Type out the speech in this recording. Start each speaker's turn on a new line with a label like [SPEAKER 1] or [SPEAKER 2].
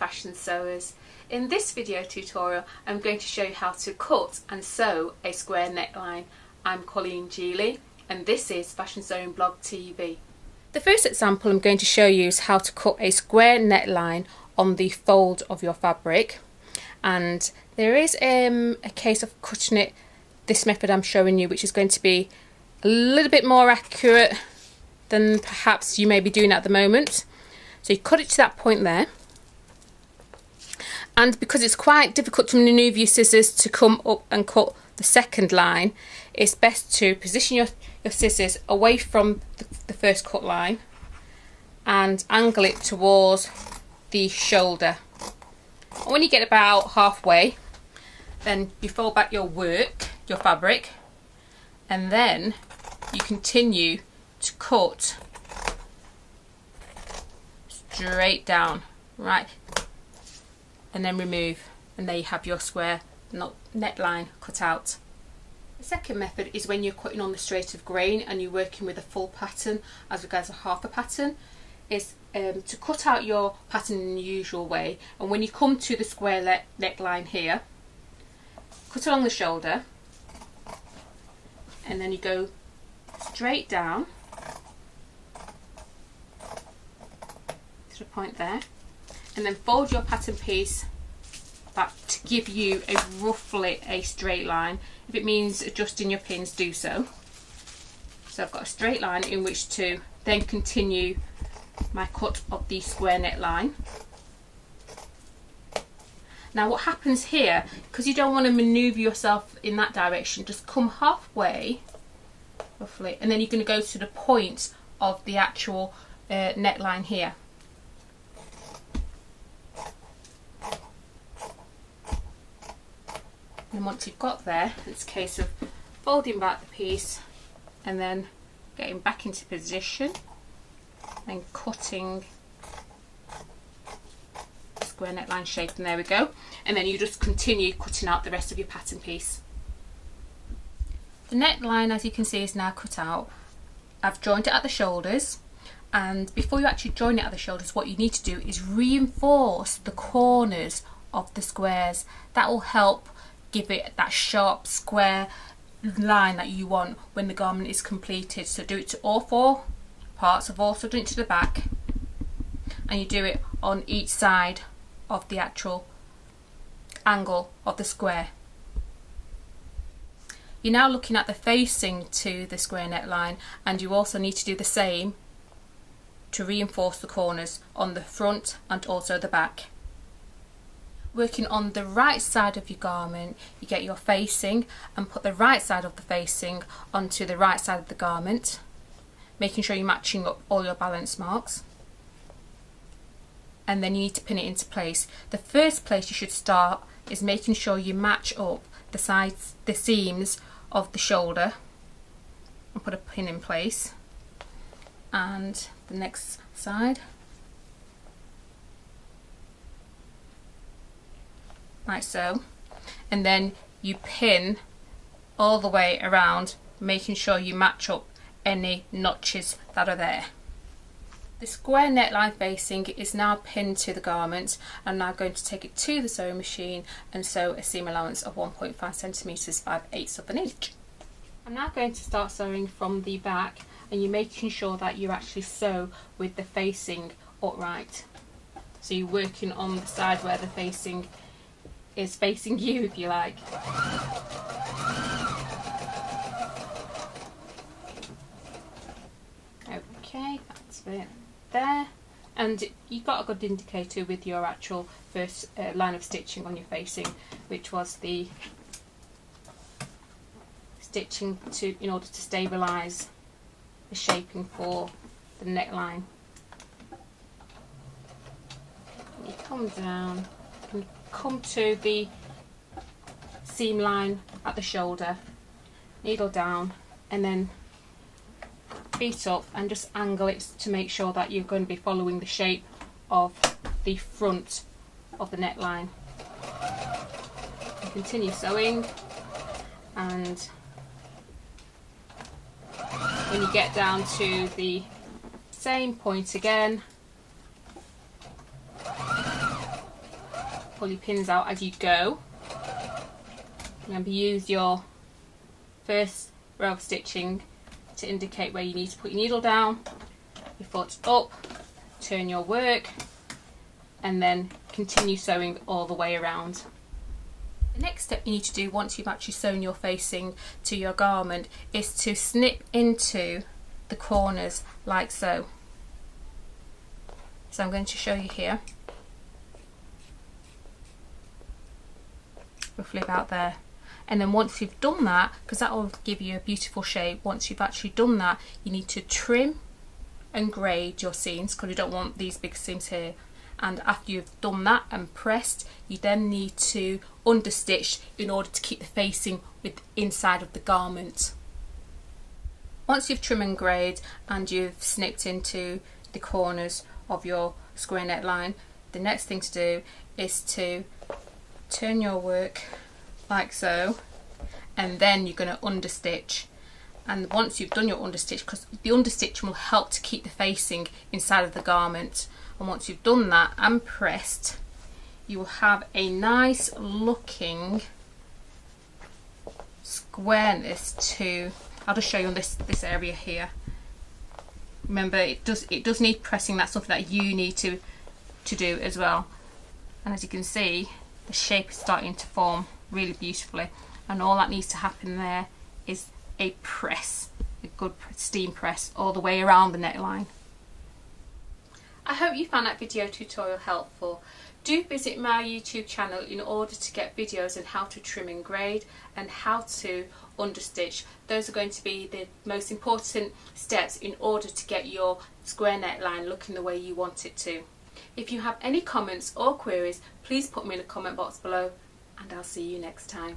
[SPEAKER 1] fashion sewers. In this video tutorial I'm going to show you how to cut and sew a square neckline. I'm Colleen Geely and this is Fashion Sewing Blog TV. The first example I'm going to show you is how to cut a square neckline on the fold of your fabric, and there is a case of cutting it this method I'm showing you, which is going to be a little bit more accurate than perhaps you may be doing at the moment. So you cut it to that point there, and because it's quite difficult to manoeuvre your scissors to come up and cut the second line, it's best to position your scissors away from the first cut line and angle it towards the shoulder. And when you get about halfway, then you fold back your fabric, and then you continue to cut straight down, right, and then remove, and there you have your square neckline cut out. The second method is when you're cutting on the straight of grain and you're working with a full pattern as regards a half a pattern, is to cut out your pattern in the usual way, and when you come to the square neckline here, cut along the shoulder, and then you go straight down to the point there, and then fold your pattern piece back to give you roughly a straight line. If it means adjusting your pins, do so. So I've got a straight line in which to then continue my cut of the square neckline. Now what happens here, because you don't want to manoeuvre yourself in that direction, just come halfway roughly, and then you're going to go to the point of the actual neckline here. And once you've got there, it's a case of folding back the piece and then getting back into position and cutting the square neckline shape, and there we go. And then you just continue cutting out the rest of your pattern piece. The neckline, as you can see, is now cut out. I've joined it at the shoulders, and before you actually join it at the shoulders, what you need to do is reinforce the corners of the squares. That will help give it that sharp square line that you want when the garment is completed. So do it to all four parts. I've also done it to the back, and you do it on each side of the actual angle of the square. You're now looking at the facing to the square neckline, and you also need to do the same to reinforce the corners on the front and also the back. Working on the right side of your garment, you get your facing and put the right side of the facing onto the right side of the garment, making sure you're matching up all your balance marks, and then you need to pin it into place. The first place you should start is making sure you match up the sides, the seams of the shoulder, and put a pin in place, and the next side like so, and then you pin all the way around, making sure you match up any notches that are there. The square neckline facing is now pinned to the garment. I'm now going to take it to the sewing machine and sew a seam allowance of 1.5 centimetres 5/8 of an inch. I'm now going to start sewing from the back, and you're making sure that you actually sew with the facing upright. So you're working on the side where the facing is facing you, if you like. Okay, that's it there, and you've got a good indicator with your actual first line of stitching on your facing, which was the stitching in order to stabilise the shaping for the neckline. You come down and come to the seam line at the shoulder, needle down, and then feet up and just angle it to make sure that you're going to be following the shape of the front of the neckline. And continue sewing, and when you get down to the same point again, pull your pins out as you go. Remember, use your first row of stitching to indicate where you need to put your needle down, your foot up, turn your work, and then continue sewing all the way around. The next step you need to do once you've actually sewn your facing to your garment is to snip into the corners like so. So I'm going to show you here, roughly about there. And then once you've done that, because that will give you a beautiful shape, once you've actually done that, you need to trim and grade your seams, because you don't want these big seams here. And after you've done that and pressed, you then need to understitch in order to keep the facing with inside of the garment. Once you've trimmed and graded and you've snipped into the corners of your square neckline, the next thing to do is to turn your work like so, and then you're going to understitch. And once you've done your understitch, because the understitch will help to keep the facing inside of the garment, and once you've done that and pressed, you will have a nice looking squareness to, I'll just show you on this area here. Remember, it does need pressing. That's something that you need to do as well. And as you can see, the shape is starting to form really beautifully, and all that needs to happen there is a press, a good steam press all the way around the neckline. I hope you found that video tutorial helpful. Do visit my YouTube channel in order to get videos on how to trim and grade and how to understitch. Those are going to be the most important steps in order to get your square neckline looking the way you want it to. If you have any comments or queries, please put them in the comment box below, and I'll see you next time.